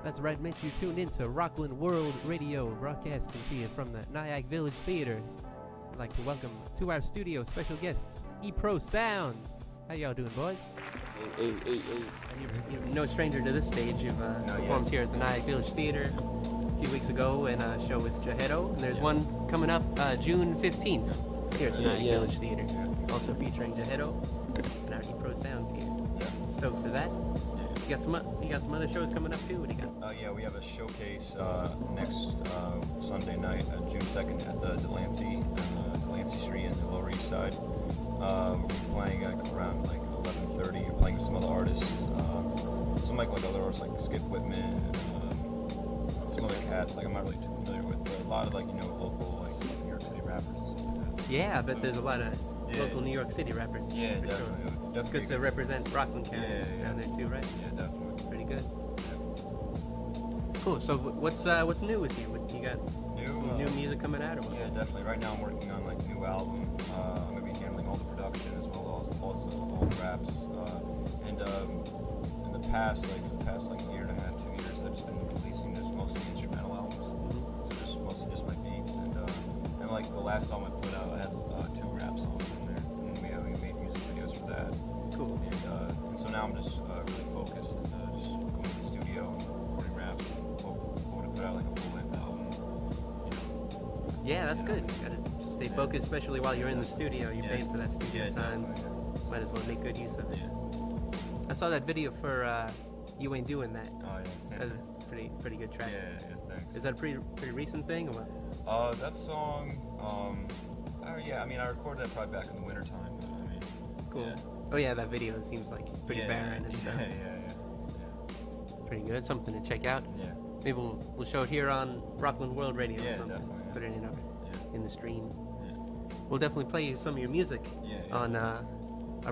That's right, Mitch. You tuned into Rockland World Radio, broadcasting to you from the Nyack Village Theater. I'd like to welcome to our studio special guests, Eprosounds. How y'all doing, boys? Hey. You're no stranger to this stage. You've performed here at the Nyack Village Theater a few weeks ago in a show with Jahedo, and there's one coming up June 15th here at the Nyack Village Theater, also featuring Jahedo and our Eprosounds here. Stoked for that. You got some other shows coming up too. What do you got? We have a showcase next Sunday night, June 2nd, at the Delancey Street in the Lower East Side. We're playing around 11:30. We're playing with some other artists, some other artists like Skip Whitman, some other cats I'm not really too familiar with, but a lot of local New York City rappers and stuff like that. Yeah, I bet there's a lot of local New York City rappers. Yeah, definitely. Sure. It's good to represent Rockland County down there too, right? Yeah, definitely. Pretty good. Cool. So what's new with you? You got some new music coming out, or what? Yeah, definitely. Right now I'm working on a new album. I'm gonna be handling all the production as well as all the raps. In the past, for the past year and a half, 2 years, I've just been releasing just mostly instrumental albums. So just mostly just my beats and the last album I put out, I had 2 rap songs in there, and we made music videos for that. Cool. And so now I'm just really focused and just going to the studio and recording raps and hoping to put out a full-length album. Yeah, that's good. You gotta stay focused, especially while you're in the studio. You're paying for that studio time. Might as well make good use of it. I saw that video for You Ain't Doing That. Oh yeah. That's a pretty good track. Yeah, thanks. Is that a pretty recent thing or what? That song, I recorded that probably back in the winter time. Cool. Yeah. Oh yeah, that video seems pretty barren and stuff. Yeah. Pretty good. Something to check out. Yeah. Maybe we'll show it here on Rockland World Radio or something. Definitely. Yeah. Put it in the stream. Yeah. We'll definitely play you some of your music on our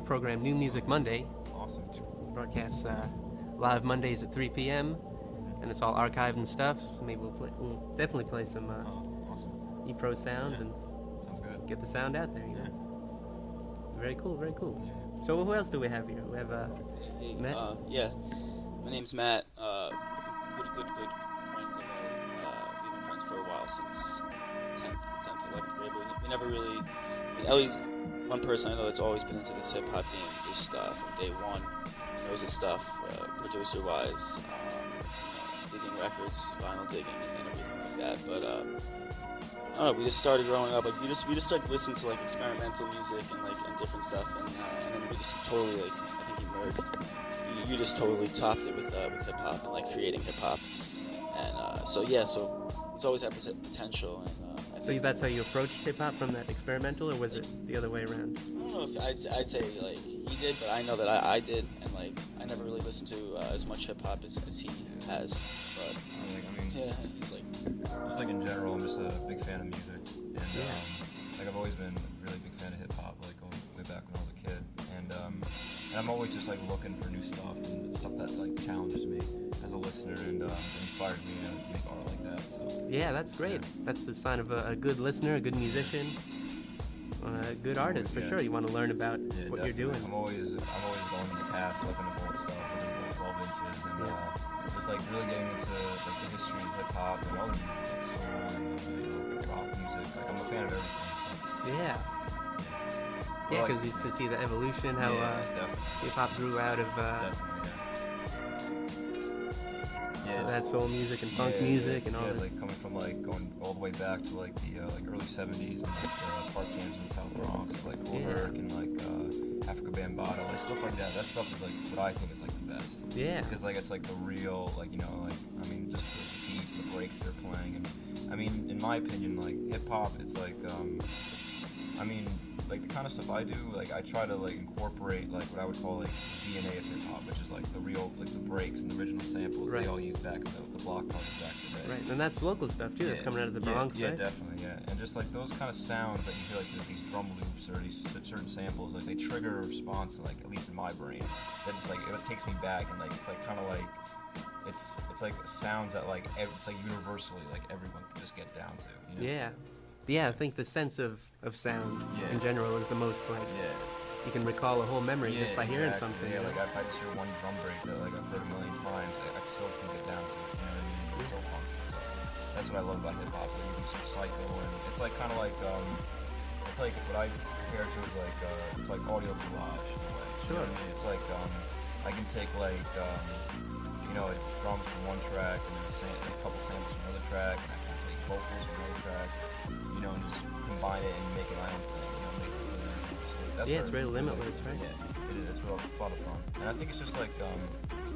program New Music Monday. Awesome. Broadcasts live Mondays at 3 p.m. and it's all archived and stuff. So maybe we'll definitely play some awesome. Eprosounds and sounds good. Get the sound out there. You know. Very cool. Very cool. Yeah. So who else do we have here? We have Matt. My name's Matt. Good friends of ours. We've been friends for a while, since 10th, 11th grade. But we never really. Ellie's one person I know that's always been into this hip hop game, just from day one. Knows his stuff, producer wise, digging records, vinyl digging, and everything like that. But I don't know. We just started growing up. We just started listening to experimental music and different stuff, and then we just totally I think emerged. You just totally topped it with hip hop and creating hip hop, and so it's always had potential. And so that's how you approached hip hop, from that experimental, or was it the other way around? I don't know if I'd say he did, but I know that I did, and I never really listened to as much hip hop as he has. But he's just in general, I'm just a big fan of music, and I've always been a really big fan of hip hop, going way back when I was a kid, and I'm always just looking for new stuff and stuff that challenges me as a listener and inspires me to make art like that. So yeah, that's great. That's the sign of a good listener, a good musician, a good artist for sure. You want to learn about what definitely. You're doing. I'm always going in the past, looking at old stuff, looking at 12 inches, and just really getting into the history of hip hop and other music, soul and rock music. I'm a fan of everything. Yeah. Yeah, because to see the evolution, how hip-hop grew out of that soul music and funk music and all this. Coming from going all the way back to the early 70s and park jams in the South Bronx, Lil Herc and Africa Bambaataa, stuff like that. That stuff is what I think is the best. Yeah. Because it's the real just the beats and the breaks they're playing, and in my opinion, hip hop, it's the kind of stuff I do, I try to incorporate what I would call DNA of hip hop, which is the real the breaks and the original samples they all used back in the block parties back in the day. Right, and that's local stuff too. That's coming out of the Bronx, right? Yeah, definitely, and just those kind of sounds that you hear there's these drum loops or these certain samples, they trigger a response, at least in my brain, that just it takes me back, and it's kind of it's sounds that it's universally everyone can just get down to. You know? Yeah, I think the sense of sound in general is the most you can recall a whole memory just by hearing something. Yeah, if I just hear one drum break that I've heard a million times, I still can get down to it. it's still funky. So that's what I love about hip hop. So you can just recycle, and it's like kind of like it's like what I compare it to is like it's like audio collage in a way. Sure. You know what I mean? It's like I can take like drums from one track and then a couple samples from another track, and I can take vocals from another track, and just combine it and make it my own thing. Make it really original. So that's it's really limitless, right? Yeah, it is. It's a lot of fun, and I think it's just like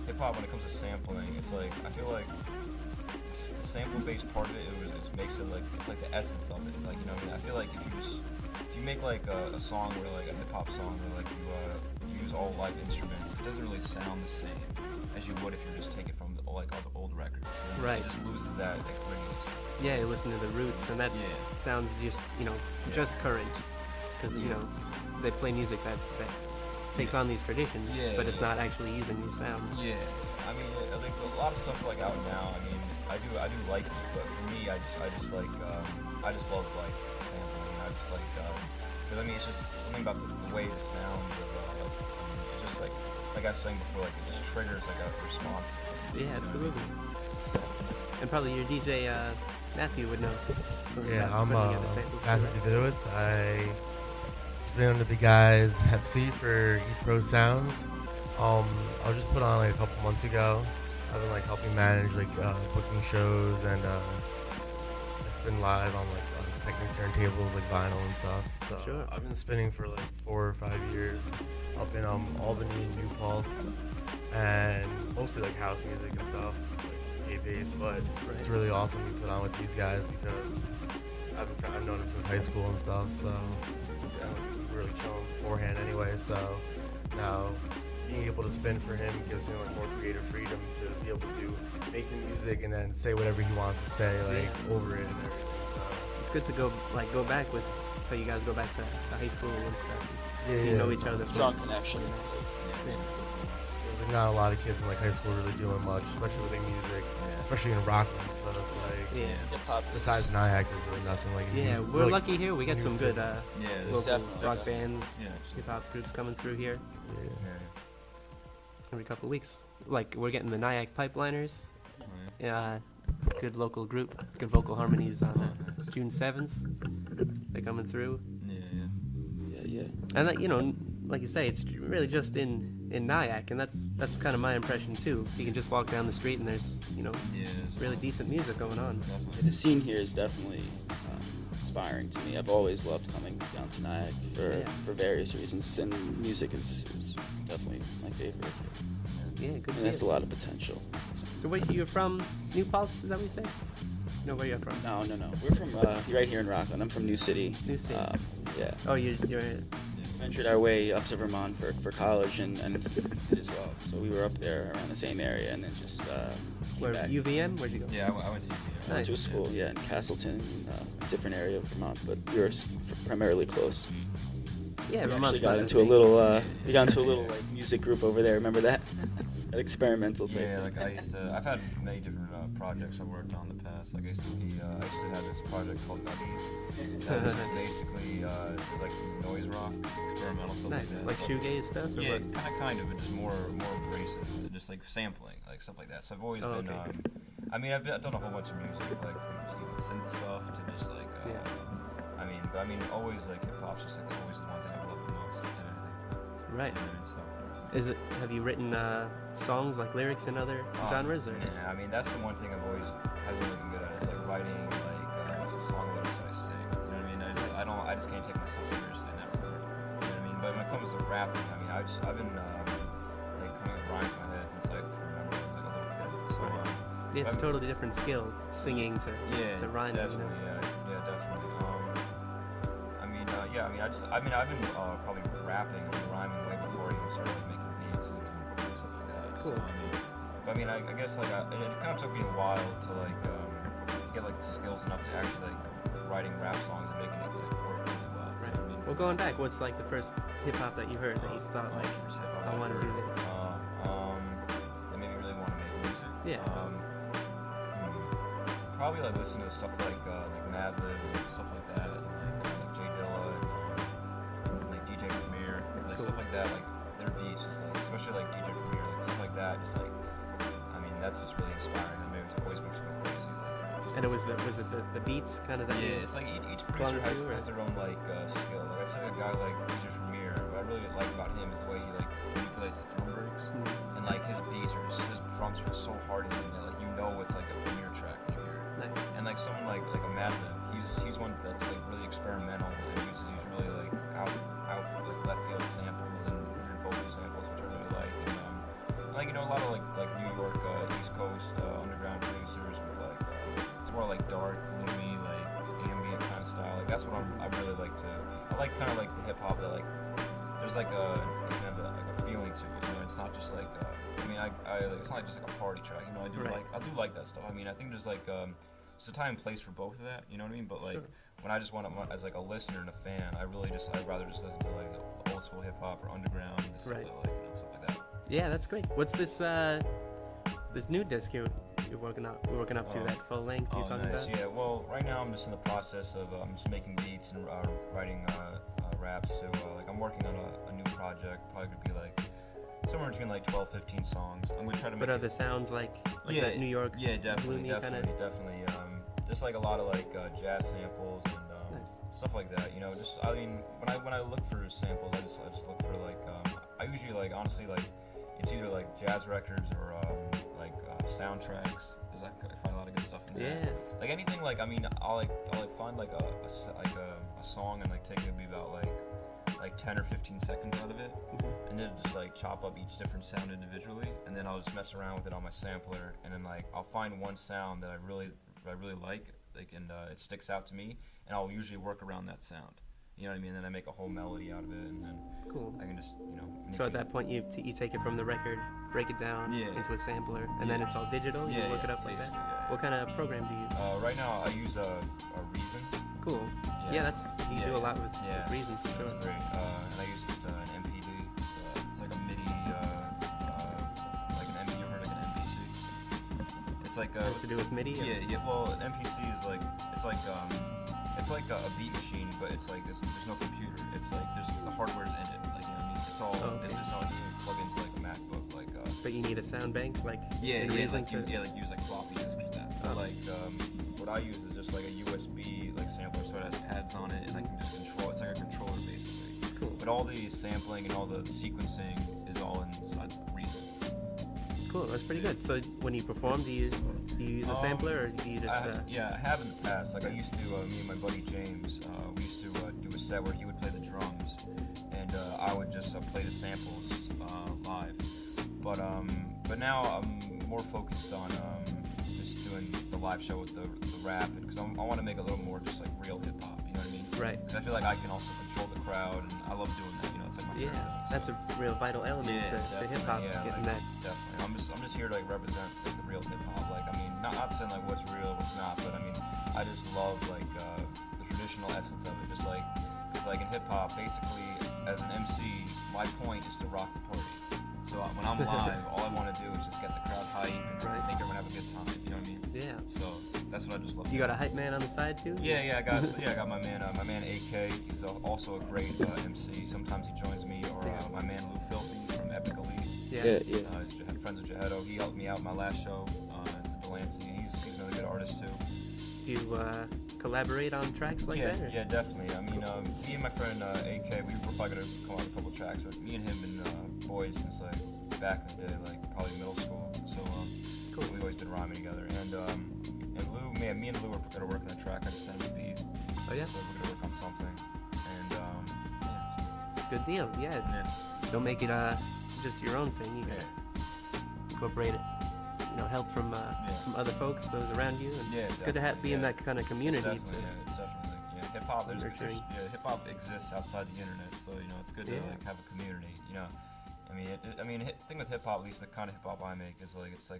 hip hop when it comes to sampling. It's like I feel like the sample-based part of it, it makes it like it's like the essence of it. Like I feel like if you make like a song where like a hip hop song where like you use all live instruments, it doesn't really sound the same as you would if you just take it from all the old records. Right. It just loses that grittiness. Yeah, you listen to the roots, and that sounds just just current, because they play music that takes on these traditions, but it's not actually using these sounds. Yeah, I mean, I think a lot of stuff like out now. I mean, I do like it, but for me, I just like I just love like sampling. I just like because I mean, it's just something about the way the sounds of it's just like I was saying before, like it just triggers like a response. Yeah, absolutely. So, and probably your DJ Matthew would know. I'm Matthew Davidowitz. I spin under the guys Hepsi for Eprosounds. I was just put on like a couple months ago. I've been like helping manage like booking shows, and I spin live on like Technic turntables, like vinyl and stuff. So sure. I've been spinning for like 4 or 5 years up in Albany and New Paltz, and mostly like house music and stuff, like K-bass. But it's really awesome to be put on with these guys because I've known them since high school and stuff. So we were really chilling beforehand anyway. So now being able to spin for him gives him like more creative freedom to be able to make the music and then say whatever he wants to say like over it and everything. So it's good to go back with how you guys go back to high school and stuff. So you know each other. Strong connection. There's like not a lot of kids in like high school really doing much, especially with like music, especially in Rockland. So it's like hip hop. Besides Nyack, there's really nothing like. We're lucky here. We got some good local rock definitely. bands, hip hop groups coming through here. Every couple of weeks. Like we're getting the Nyack Pipeliners. Good local group, good vocal harmonies on June 7th. They're coming through. Yeah. And that, like you say, it's really just in Nyack, and that's kind of my impression too. You can just walk down the street and there's really decent music going on. The scene here is definitely inspiring to me. I've always loved coming down to Nyack for various reasons, and music is definitely my favorite. Yeah, good. And that's a lot of potential. So where you're from? New Paltz? Is that what you say? No, where you're from? No. We're from right here in Rockland. I'm from New City. New City. Yeah. Oh, you're ventured our way up to Vermont for college and as well. So we were up there around the same area, and then just came back. UVM? Where'd you go? Yeah, I went to UVM. I went to a school, in Castleton, a different area of Vermont, but we were primarily close. Yeah, we Vermont's actually got into a little like music group over there. Remember that? That experimental type. Yeah, like I've had many different projects I've worked on in the past. Like I used to have this project called Nuggies. That was just basically it was like noise rock, experimental stuff like that. Like shoegaze stuff? Or Yeah, what? kind of, but just more abrasive, just like sampling, like stuff like that. So I've always been. Okay. I mean, I've done a whole bunch of music, like from synth stuff to just like. I mean, always like hip hop's just like always the one thing I've loved the most. Right. So. Have you written songs like lyrics in other genres? Or? Yeah, I mean that's the one thing I've always hasn't really been good at is like writing like song lyrics that I sing. You know what I mean? I just can't take myself seriously in that regard. You know what I mean? But when it comes to rapping, I mean I've been like coming up with rhymes in my head since I can remember like a little kid. So it's a totally different skill, singing to rhyme. Definitely, yeah, definitely. I've been probably rapping and rhyming way before I even started like, making beats and stuff like that. Cool. So I guess like it kind of took me a while to like get like the skills enough to actually like writing rap songs and making it like work really well. Right. Well, going back, what's like the first hip hop that you heard that you thought like I want to do this? That made me really want to make music. Yeah. Probably like listen to stuff like Madlib and stuff like that. J Dilla and like DJ Premier, like stuff like that, like their beats, just like especially like DJ Premier, like stuff like that, just like I mean that's just really inspiring. I mean, it always makes me go crazy. And it was the beats kind of that. Yeah, it's like each producer has their own like skill. Like I'd say a guy like DJ Premier, what I really like about him is the way he like manipulates the drum breaks, and like his beats are just his drums are so hard hitting that like you know it's like a Premier track when you hear it. Nice. And like someone like a Madlib, he's one that's like really experimental and uses these really like out like left field samples and weird vocal samples, which I really like. And like a lot of like New York East Coast underground producers with like. It's more like dark, gloomy, like ambient kind of style. Like that's what I really like to. I like kind of like the hip hop that like there's like a kind of like a feeling to it. You know, it's not just like I mean I it's not just like a party track. You know, I do like that stuff. I mean, I think there's like there's a time and place for both of that. You know what I mean? But like when I just want to as like a listener and a fan, I'd rather just listen to like the old school hip hop or underground and stuff stuff like that. Yeah, that's great. What's this this new disc you're working up to, that full length you're talking about? Yeah, well, right now I'm just in the process of I'm just making beats and writing raps too. Like I'm working on a new project, probably could be like somewhere between like 12, 15 songs. I'm gonna try to make. But are the sounds like that New York? Yeah, definitely. Just like a lot of like jazz samples and stuff like that. You know, just I mean when I look for samples, I just look for like I usually like honestly like it's either like jazz records or like soundtracks. Because I find a lot of good stuff in there. Yeah. Like anything like I mean I'll find like a song and like take maybe about like 10 or 15 seconds out of it, and then just like chop up each different sound individually, and then I'll just mess around with it on my sampler, and then like I'll find one sound that I really like and it sticks out to me, and I'll usually work around that sound. You know what I mean? And then I make a whole melody out of it, and then I can just So at that point, you take it from the record, break it down into a sampler, and then it's all digital. You work it up like that. Yeah. What kind of program do you use? Right now, I use a Reason. Cool. Yeah, you do a lot with Reasons. Sure. That's great. And I use just an MPD. It's like a MIDI, like an MPC. You heard of an MPC? It's like to do with MIDI. Yeah. Well, an MPC is like it's like a beat machine, but it's like there's no computer. It's like the hardware's in it. Like you know what I mean? It's all. There's no plug into like a MacBook. Like. But you need a sound bank, like. Like use like floppy disks for that. But like what I use is just like a USB like sampler, so it has pads on it, and I can just control. It's like a controller basically. Cool. But all the sampling and all the sequencing is all inside Reason. Cool, that's pretty good. So when you perform, do you use a sampler, or do you just? Yeah, I have in the past. Like I used to, me and my buddy James, we used to do a set where he would play the drums, and I would just play the samples live. But now I'm more focused on just doing the live show with the rap, because I want to make a little more just like real hip hop. You know what I mean? Right. Because I feel like I can also control the crowd, and I love doing that. You know, it's like my favorite thing. That's a real vital element to hip hop. Getting that. Definitely. I'm just here to like represent like, the real hip hop. Like I mean, not saying like what's real, what's not, but I mean, I just love like the traditional essence of it. Just like, because like in hip hop, basically as an MC, my point is to rock the party. So when I'm live, all I want to do is just get the crowd hype and make everyone have a good time. You know what I mean? Yeah. So that's what I just love. You got a hype man on the side too? Yeah. I got my man AK. He's also a great MC. Sometimes he joins me, or my man Lou Filthy from Epic Elite. Yeah. He's friends with Jahedo. He helped me out my last show at the Delancey. He's another good artist too. Do you collaborate on tracks like that? Or? Yeah, definitely. I mean, me and my friend AK, we were probably gonna come out with a couple tracks, but me and him been boys since like back in the day, like probably middle school. So cool. We've always been rhyming together. And Lou, me and Lou are gonna work on a track. I just sent him a beat. Oh yeah. So we're gonna work on something. And good deal. Yeah. Don't make it just your own thing. You gotta incorporate it. Help from other folks, those around you, and it's good to be in that kind of community. It's definitely. Hip hop. Hip hop exists outside the internet, so it's good to like have a community. I mean, the thing with hip hop, at least the kind of hip hop I make, is like it's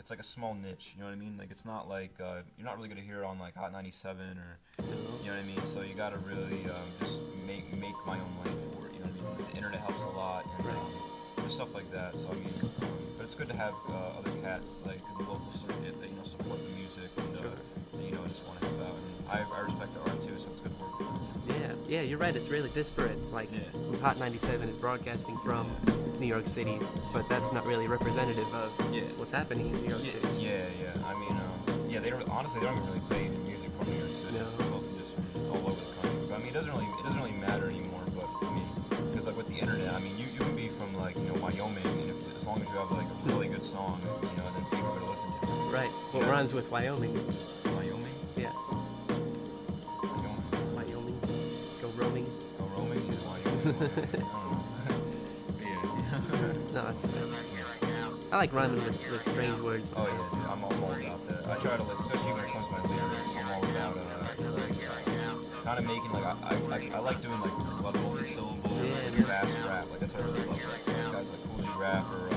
like a small niche. You know what I mean? Like it's not like you're not really gonna hear it on like Hot 97 or you know what I mean. So you gotta really just make my own lane for it. You know what I mean? The internet helps a lot. And, stuff like that. So I mean, but it's good to have other cats like in the local circuit that support the music and just want to help out. And I respect the art too, so it's good work. Yeah, you're right. It's really disparate. Like, Hot 97 is broadcasting from New York City, but that's not really representative of what's happening in New York City. Yeah. I mean, they don't, honestly, they don't even really play music from New York City. No. It's mostly just all over the country. But I mean, it doesn't really matter anymore. But I mean, because like with the internet, I mean, you can be from like Wyoming, and as long as you have like a really good song, then people are gonna listen to it. Right. What rhymes with Wyoming? Wyoming? Yeah. Wyoming. Go roaming. Go roaming is Wyoming. I don't know. No, that's okay. I like rhyming with strange words. Oh yeah, dude, I'm all about that. I try to like, especially when it comes to my lyrics, I'm all about kind of making like I like doing like a lot of multi-syllable, fast rap. Like that's what I really love. Like guys like Cool G Rap or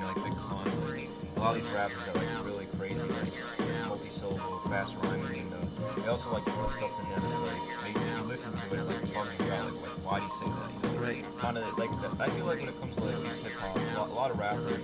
like Big Pun. Like, a lot of these rappers are like really crazy, like multi-syllable, fast rhyming, and they also like to put stuff in there that's like maybe you listen to it and like bugs you out. Like why do you say that? Right. Kind of like that. I feel like when it comes to like these hip hop, a lot of rappers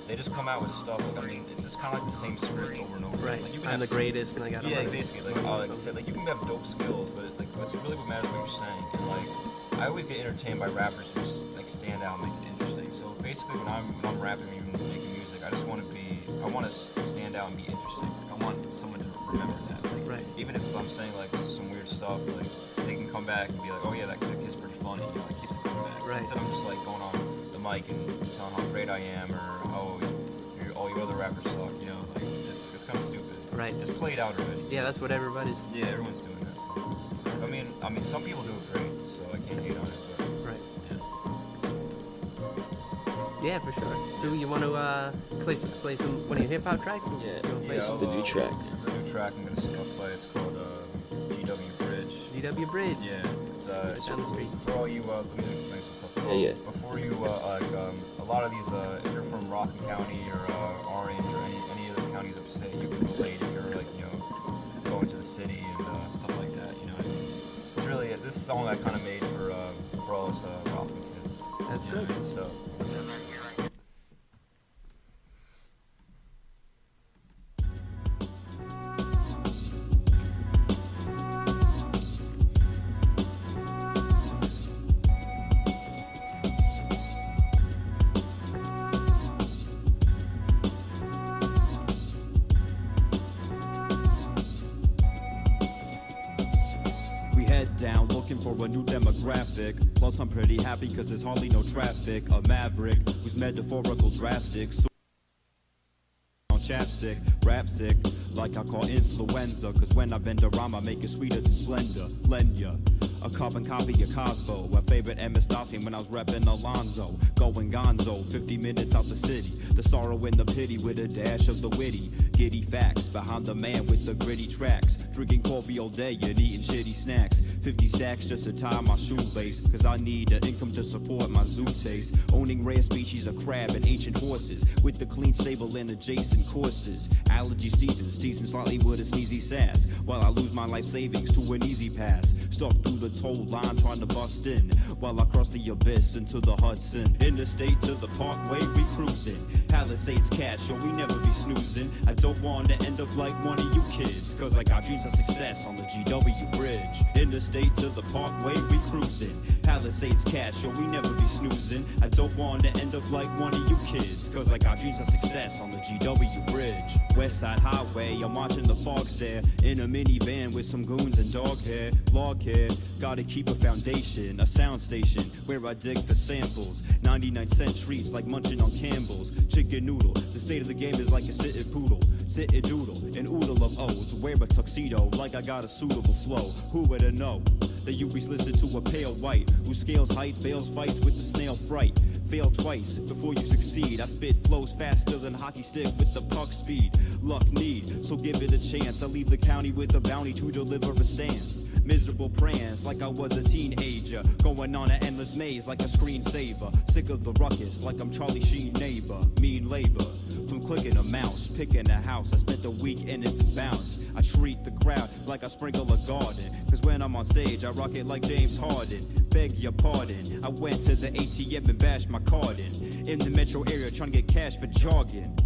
they just come out with stuff. Like I mean, it's just kind of like the same script over and over. Right. Like, you can I'm the have greatest, and I got. Yeah, basically. Like I said, like you can have dope skills, but like what's really what matters is what you're saying. And like I always get entertained by rappers who like stand out and make it interesting. So basically, when I'm rapping and making music, I just want to stand out and be interesting. Like, I want someone to remember that. Like, even if I'm saying like this is some weird stuff, like they can come back and be like, oh yeah, that kid's pretty funny. It keeps it coming back. So instead I'm just like going on the mic and telling how great I am, or all you other rappers suck. Like it's kind of stupid. Right. It's played out already. Yeah, that's what everybody's. Yeah, everyone's doing that. So. I mean, some people do it great, so I can't hate on it. But right. Yeah, for sure. So you want to play some one of your hip hop tracks? It's the new track. It's a new track I'm gonna play. It's called GW Bridge. GW Bridge. Yeah, it's down the street. For all you, let me explain some stuff. Before you, a lot of these, if you're from Rockland County or Orange or any other counties upstate, you can relate if you're like going to the city and stuff like that. It's really this song I kind of made for all us Rockland kids. That's good. So. Down looking for a new demographic. Plus I'm pretty happy cause there's hardly no traffic. A maverick who's metaphorical drastic, so on chapstick, rap sick like I call influenza. Cause when I bend a rhyme I make it sweeter than Splendor. Lend ya a carbon copy of Cosmo. My favorite MS Dawson when I was reppin' Alonzo. Going gonzo, 50 minutes out the city. The sorrow and the pity with a dash of the witty. Giddy facts behind the man with the gritty tracks. Drinking coffee all day and eating shitty snacks. 50 stacks just to tie my shoelace. Cause I need an income to support my zoo taste. Owning rare species of crab and ancient horses. With the clean stable and adjacent courses. Allergy seasons, teasing slightly with a sneezy sass. While I lose my life savings to an easy pass. Stuck through the toll line trying to bust in. While I cross the abyss into the Hudson. Interstate to the parkway we cruising. Palisades cash, yo we never be snoozing. I don't want to end up like one of you kids. Cause I got dreams of success on the GW Bridge. Interstate to the parkway we cruising. Palisades cash, yo we never be snoozing. I don't want to end up like one of you kids. Cause I got dreams of success on the GW Bridge. West Side Highway, I'm watching the fog stare. In a minivan with some goons and dog hair. Log hair, gotta keep a foundation. A sound station where I dig for samples. 99-cent treats like munching on Campbell's. Chicken noodle, the state of the game is like a sitting poodle. Sit and doodle, an oodle of O's. Wear a tuxedo like I got a suitable flow. Who would have know that you be listening to a pale white who scales heights, bails fights with the snail fright. Fail twice before you succeed. I spit flows faster than hockey stick with the puck speed. Luck need, so give it a chance. I leave the county with a bounty to deliver a stance. Miserable prance like I was a teenager. Going on an endless maze like a screensaver. Sick of the ruckus like I'm Charlie Sheen neighbor. Mean labor, from clicking a mouse, picking a house. I spent a week in it to bounce. I treat the crowd like I sprinkle a garden. Cause when I'm on stage I rock it like James Harden. Beg your pardon, I went to the ATM and bashed my card in the metro area trying to get cash for jargon.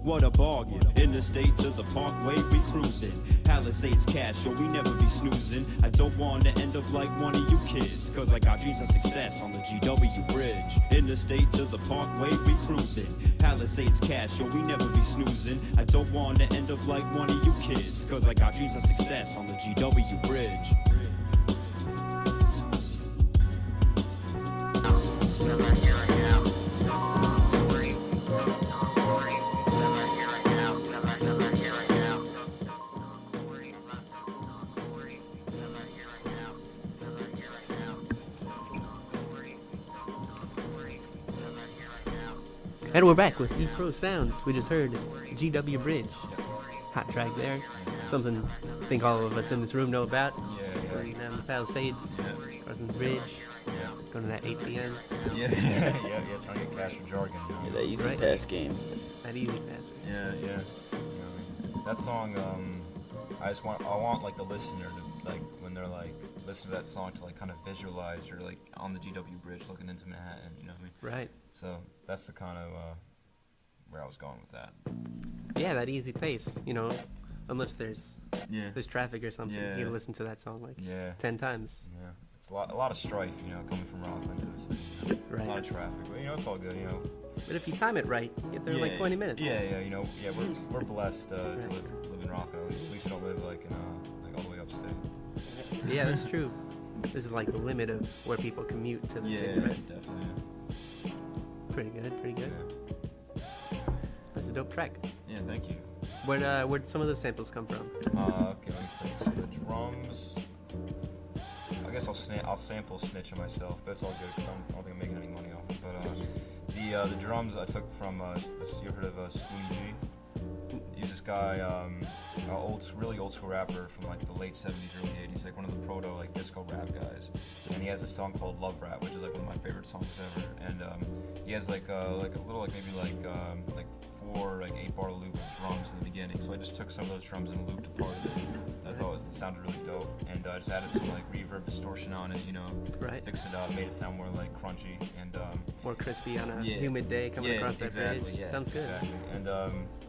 What a bargain. Interstate to the parkway, we cruising. Palisades cash, yo, we never be snoozing. I don't wanna end up like one of you kids, cause I got dreams of success on the GW Bridge. Interstate to the parkway, we cruising. Palisades cash, yo, we never be snoozing. I don't wanna end up like one of you kids, cause I got dreams of success on the GW Bridge. And we're back with Eprosounds. We just heard GW Bridge. Hot track there. Something I think all of us in this room know about. Going down the Palisades, crossing the bridge, going to that ATM. Yeah, trying to get cash for jargon. You know? Yeah, that easy pass game. That easy pass. Yeah. You know, that song, I want like the listener to, like, when they're like listen to that song, to like kind of visualize you're like on the GW Bridge looking into Manhattan, you know what I mean? Right. So that's the kind of where I was going with that. Yeah, that easy pace, you know, unless there's traffic or something. Yeah. You can listen to that song like 10 times. Yeah, it's a lot of strife, you know, coming from Rockland to this thing. You know? Right. A lot of traffic, but you know, it's all good, you know. But if you time it right, you get there in like 20 minutes. Yeah, you know, we're blessed to live in Rockland. At least we don't live like in like all the way upstate. Yeah, that's true. This is like the limit of where people commute to the city, right? Definitely. Pretty good. Yeah. That's a dope track. Yeah, thank you. Where'd some of those samples come from? Okay, let me think. So the drums, I guess I'll sample Snitch on myself, but it's all good because I don't think I'm making any money off it. But the drums I took from you heard of Spoony G? He's this guy, really old school rapper from like the late 70s, early 80s, like one of the proto like disco rap guys. And he has a song called Love Rap, which is like one of my favorite songs ever. And he has like a little like maybe like 4 like 8-bar loop of drums in the beginning. So I just took some of those drums and looped a part of it. I thought it sounded really dope, and I just added some like reverb distortion on it, you know, fixed it up, made it sound more like crunchy and more crispy on a humid day coming across that bridge. Yeah, sounds good. Exactly.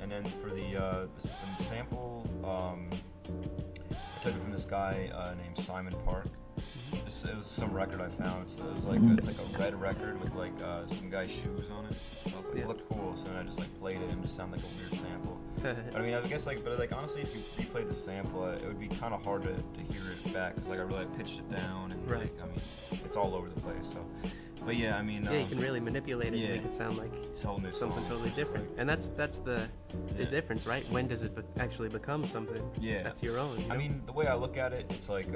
And then for the sample, I took it from this guy named Simon Park. It was some record I found. So it's like a red record with like some guy's shoes on it. So I was like, it looked cool. So then I just like played it and it just sounded like a weird sample. But I mean, I guess like, but like honestly, if you played the sample, it would be kind of hard to hear it back because like I really pitched it down and like I mean, it's all over the place. So, but yeah, I mean, you can really manipulate it and make it sound like something totally different. Like, and that's the difference, right? When does it actually become something that's your own? You know? I mean, the way I look at it, it's like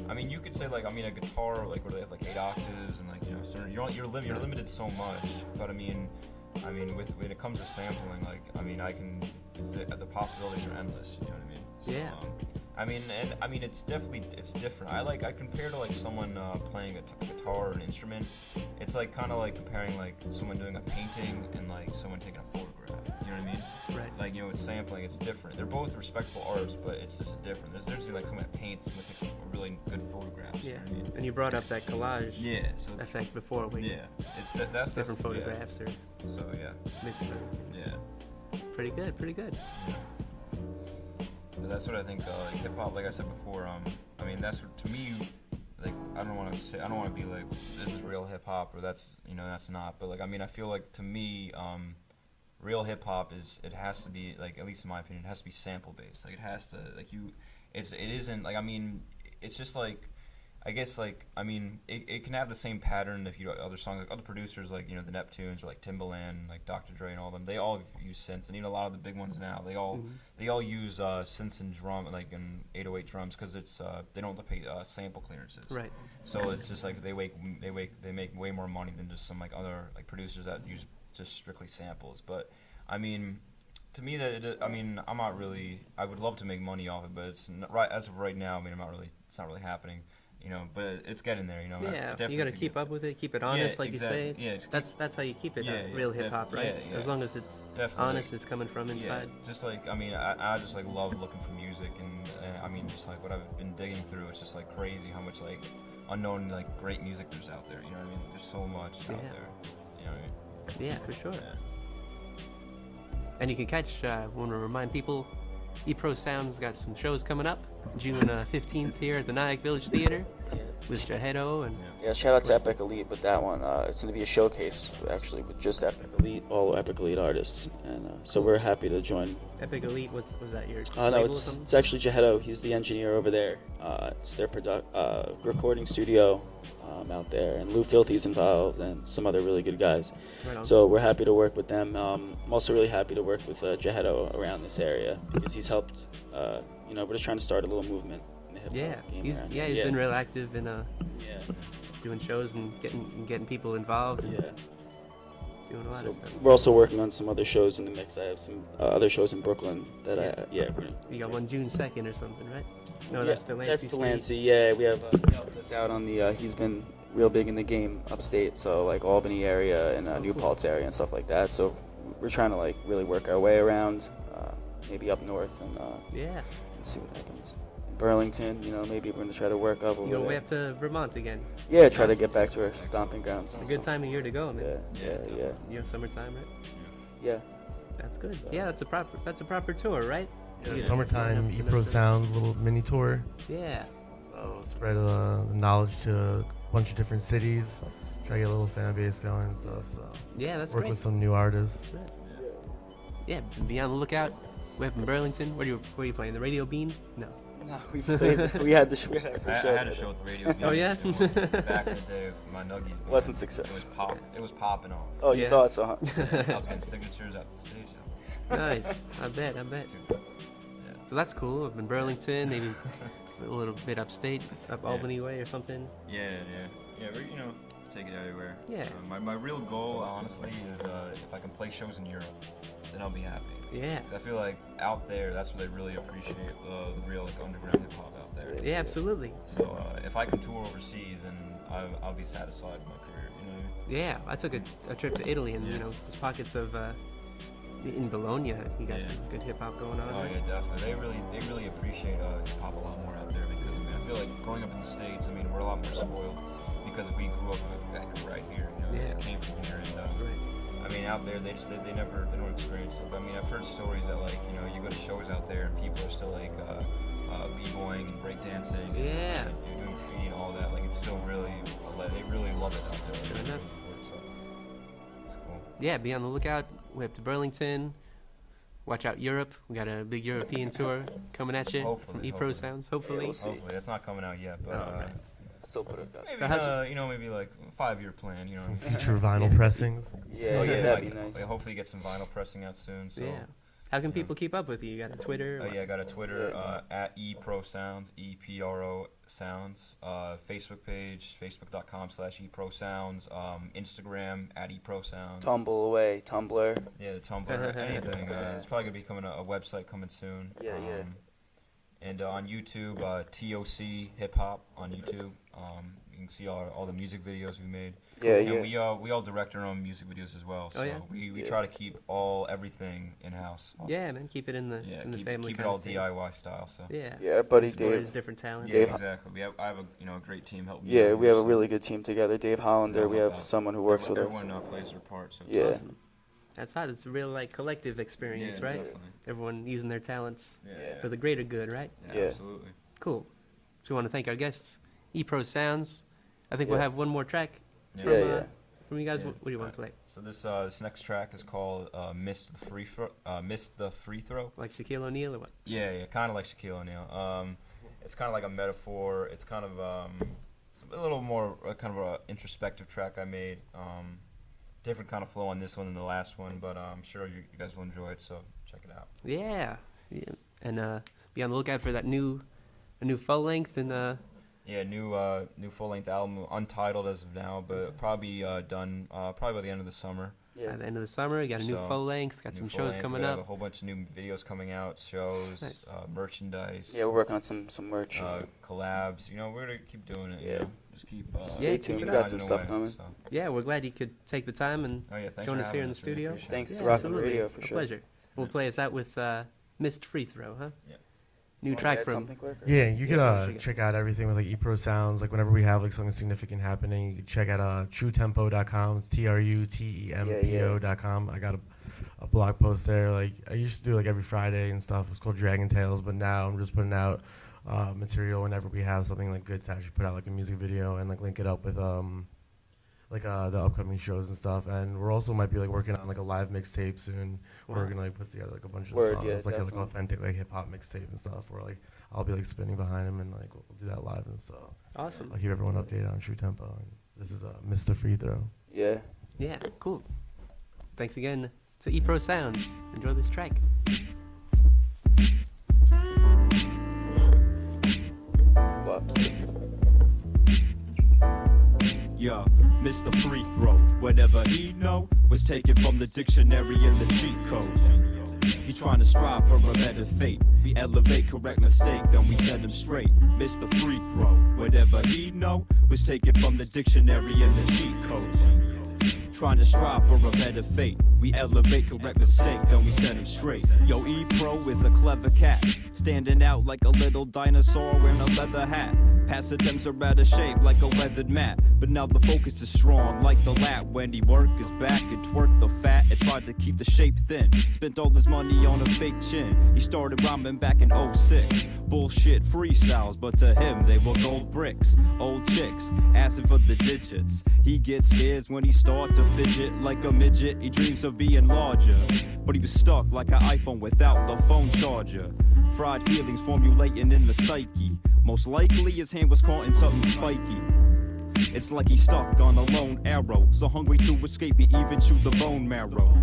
I mean, you could say like, I mean, a guitar like where they have like 8 octaves and like, you know, certain, you're limited so much. But I mean, when it comes to sampling, like, I mean, the possibilities are endless. You know what I mean? So, I mean, it's different. I compare to like someone playing a guitar or an instrument. It's like kind of like comparing like someone doing a painting and like someone taking a photograph. You know what I mean? Right. Like, you know, it's sampling. It's different. They're both respectful arts, but it's just different. There's between like someone that paints, someone that takes a really good photographs. Yeah. You know what I mean? And you brought up that collage effect before. That's different photographs or mixed things. Yeah. Pretty good. Yeah. But that's what I think. Like hip hop, like I said before. I mean, that's what, to me. Like, I don't want to be like, this is real hip hop or that's not. But like, I mean, I feel like to me, real hip hop it has to be like, at least in my opinion, it has to be sample based. Like, it has to it isn't like, I mean, it's just like, I guess like, I mean, it can have the same pattern if you other songs, like other producers like, you know, the Neptunes or like Timbaland, like Dr. Dre and all them, they all use synths, and even a lot of the big ones now, they all use synths and drum, like in 808 drums, because it's they don't have to pay sample clearances. Right. So it's just like they make way more money than just some like other like producers that use just strictly samples. But I mean, to me I'm not really. I would love to make money off it, but it's not, right as of right now. I mean, it's not really happening. You know, but it's getting there. You know. Yeah, you gotta keep up with it, keep it honest, like exactly. you say. Yeah, that's how you keep it real hip hop, right? Yeah. As long as it's honest, it's coming from inside. Yeah, just like, I mean, I just like love looking for music, and I mean, just like what I've been digging through, it's just like crazy how much like unknown like great music there's out there. You know what I mean? There's so much out there. You know what I mean? Yeah, for sure. Yeah. And you can catch, want to remind people, Eprosounds got some shows coming up. June 15th here at the Nyack Village Theater with Jahedo. And Yeah, shout out to Epic Elite with that one. It's going to be a showcase, actually, with just Epic Elite, all Epic Elite artists. And so we're happy to join. Epic Elite, was that your No, label or it's something? actually Jahedo. He's the engineer over there. It's their recording studio out there. And Lou Filthy's involved and some other really good guys. Right on. So we're happy to work with them. I'm also really happy to work with Jahedo around this area because he's helped, we're just trying to start a little movement in the hip-hop game he's around here. he's been real active in Yeah. doing shows and getting people involved and Yeah. doing a lot So of stuff. we're also working on some other shows in the mix. I have some other shows in Brooklyn that You got one June 2nd or something, right? No, yeah, that's Delancey. That's Street. Delancey. Yeah, we have helped us out on the. He's been real big in the game upstate, so like Albany area and New cool. Paltz area and stuff like that. So we're trying to like really work our way around, maybe up north and Yeah. see what happens. In Burlington, maybe we're gonna try to work up over You go way there. up to Vermont again. Yeah, try to get back to our stomping grounds. It's a good time of year to go, man. Yeah. Summertime, right? Yeah. That's good. Yeah, that's a proper tour, right? Yeah, Yeah. summertime Yeah. Eprosounds little mini tour. Yeah. So spread the knowledge to a bunch of different cities. Try to get a little fan base going and stuff. So Yeah, that's work great. with some new artists. Nice. Yeah, be on the lookout. We're up in Burlington. Where are you playing? The Radio Bean? No. No, we played. we had the show. I had a show at the radio. Oh, yeah? It was back in the day of my Nuggies. band. Wasn't success. It was popping off. Oh, you Yeah. thought so? Huh? I was getting signatures at the stage. Nice. I bet. Yeah. So that's cool. Up in Burlington, maybe a little bit upstate, up Yeah. Albany way or something. Yeah. We're, take it everywhere. Yeah. My real goal, honestly, is if I can play shows in Europe, then I'll be happy. Yeah. 'Cause I feel like out there, that's where they really appreciate the real like underground hip hop out there. Yeah, absolutely. So if I can tour overseas, then I'll be satisfied with my career. You know what I mean? Yeah, I took a trip to Italy, and there's pockets of in Bologna. You got Yeah. some good hip hop going on. Oh right? yeah, definitely. They really appreciate hip hop a lot more out there because I feel like growing up in the States, we're a lot more spoiled because we grew up right here. Yeah. We came from here, and Right. out there they don't experience it. But I've heard stories that you go to shows out there and people are still like b-boying and breakdancing. Yeah. And, like, doing graffiti and all that. Like it's still really they really love it out there. Sure enough. So it's cool. Yeah, be on the lookout. We're up to Burlington. Watch out, Europe. We got a big European tour coming at you from Hopefully. Eprosounds. Hopefully. Yeah, we'll see. Hopefully that's not coming out yet, but Alright. Still put it up. maybe So how's maybe like a 5-year plan. Some future vinyl pressings. Yeah, Oh, that'd like, be nice. Hopefully get some vinyl pressing out soon. So. Yeah. How can people keep up with you? You got a Twitter? Oh yeah, I got a Twitter at Eprosounds, EPRO Sounds. Facebook page, facebook.com/Eprosounds. Instagram at Eprosounds. Tumble away, Tumblr. Yeah, the Tumblr, anything. It's probably gonna be coming a website coming soon. Yeah. And on YouTube, TOC Hip Hop on YouTube. You can see all the music videos we made. Yeah, And yeah. we all direct our own music videos as well. So yeah? we try to keep everything in house. Yeah, man. Keep it in the family. keep it kind all of thing. DIY style. So. Yeah. Yeah, our buddy Explore Dave. his different talents. Yeah, Dave- exactly. I have a great team helping me. Yeah, out we here, have a so really good team together. Dave Hollander, we have Yeah. someone who works with us. Everyone plays their part. So it's Yeah. awesome. That's hot. It's a real collective experience, Yeah, right? definitely. Everyone using their talents Yeah. for the greater good, right? Yeah, Yeah. absolutely. Cool. So we want to thank our guests, Eprosounds. I think we'll Yeah. have one more track Yeah. from, Yeah. from you guys. Yeah. What do you want to play? So this next track is called "Missed the Free Throw." Like Shaquille O'Neal or what? Yeah, kind of like Shaquille O'Neal. It's kind of like a metaphor. It's kind of a little more kind of a introspective track I made. Different kind of flow on this one than the last one, but I'm sure you guys will enjoy it. So check it out. Yeah. And be on the lookout for that new full length and Yeah, new full-length album, untitled as of now, but probably done probably by the end of the summer. Yeah. at the end of the summer. You got a new So, full length. Got New some shows full-length, coming we have up. a whole bunch of new videos coming out, shows, Nice. merchandise. Yeah, we're working on some merch. Collabs. We're gonna keep doing it. Yeah. Just keep. Stay tuned. keep We it got up. some finding a stuff way, coming. so. Yeah, we're glad you could take the time and Oh yeah, thanks join for us here having in the us. Really studio. appreciate it. Thanks to Yeah, Rockland absolutely. Radio for A sure. pleasure. We'll play us out with Missed Free Throw, huh? Yeah. New Wanna track add from. something quick, or- Yeah, you could Yeah, check it. check out everything with Eprosounds. Whenever we have something significant happening, you can check out truetempo.com. It's TRUTEMPO.com. I got a blog post there. Like I used to do like every Friday and stuff. It was called Dragon Tales, but now I'm just putting out material whenever we have something like good to actually put out like a music video and like link it up with the upcoming shows and stuff. And we're also might be like working on like a live mixtape soon. Wow. We're gonna like put together like a bunch of Word, songs, yeah, like definitely. authentic like hip hop mixtape and stuff. Where like I'll be like spinning behind him and like we'll do that live and stuff. Awesome. I'll keep everyone updated on True Tempo. And this is Mr. Free Throw. Yeah. Yeah, cool. Thanks again to Eprosounds. Enjoy this track. What? Yeah, Mr. Free Throw. Whatever he know was taken from the dictionary and the cheat code. He trying to strive for a better fate. We elevate correct mistake, then we set him straight. Mr. Free Throw. Whatever he know was taken from the dictionary and the cheat code. Trying to strive for a better fate. We elevate correct mistake, then we set him straight. Yo, E-Pro is a clever cat, standing out like a little dinosaur wearing a leather hat. Past attempts are out of shape like a weathered mat, but now the focus is strong like the lat. When he worked his back and twerked the fat and tried to keep the shape thin. Spent all his money on a fake chin. He started rhyming back in 06. Bullshit freestyles, but to him they were gold bricks. Old chicks asking for the digits. He gets scared when he start to fidget like a midget. He dreams of being larger, but he was stuck like an iPhone without the phone charger. Fried feelings formulating in the psyche. Most likely his hand was caught in something spiky. It's like he's stuck on a lone arrow, so hungry to escape he even chewed the bone marrow.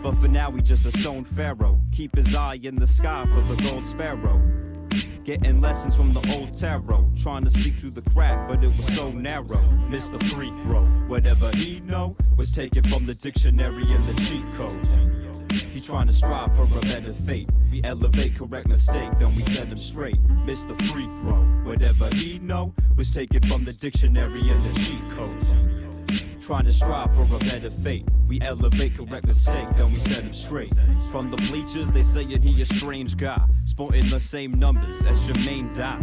But for now he just a stone pharaoh. Keep his eye in the sky for the gold sparrow. Getting lessons from the old tarot. Trying to sleep through the crack, but it was so narrow. Mr. Free Throw. Whatever he know was taken from the dictionary and the cheat code. He trying to strive for a better fate. We elevate correct mistake, then we set him straight. Mr. Free Throw. Whatever he know was taken from the dictionary and the cheat code. Trying to strive for a better fate. We elevate correct mistake, then we set him straight. From the bleachers, they saying he a strange guy, sporting the same numbers as Jermaine Dye.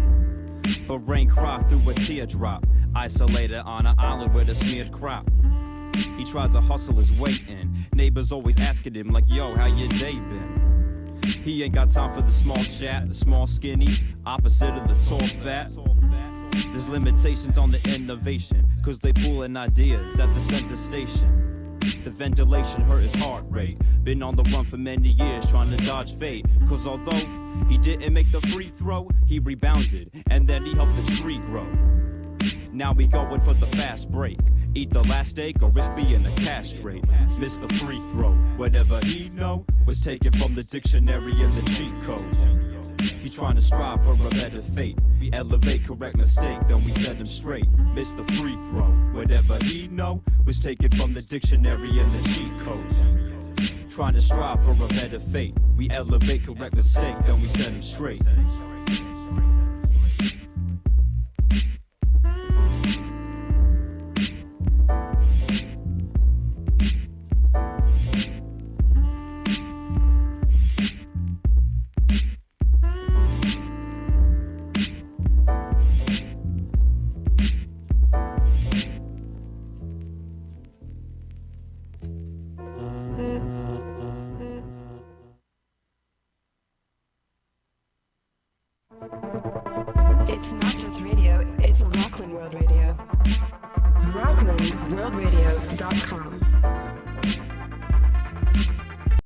But rain cry through a teardrop, isolated on an island with a smeared crop. He tries to hustle his way in. Neighbors always asking him like, yo, how your day been? He ain't got time for the small chat, the small skinny, opposite of the tall fat. There's limitations on the innovation, cause they pulling ideas at the center station. The ventilation hurt his heart rate. Been on the run for many years trying to dodge fate. Cause although he didn't make the free throw, he rebounded and then he helped the tree grow. Now we going for the fast break. Eat the last steak or risk being a castrate. Miss the free throw. Whatever he know was taken from the dictionary and the cheat code. He trying to strive for a better fate. We elevate correct mistake, then we set him straight. Miss the free throw. Whatever he know was taken from the dictionary and the cheat code. Trying to strive for a better fate. We elevate correct mistake, then we set him straight. It's not just radio, it's Rockland World Radio. RocklandWorldRadio.com.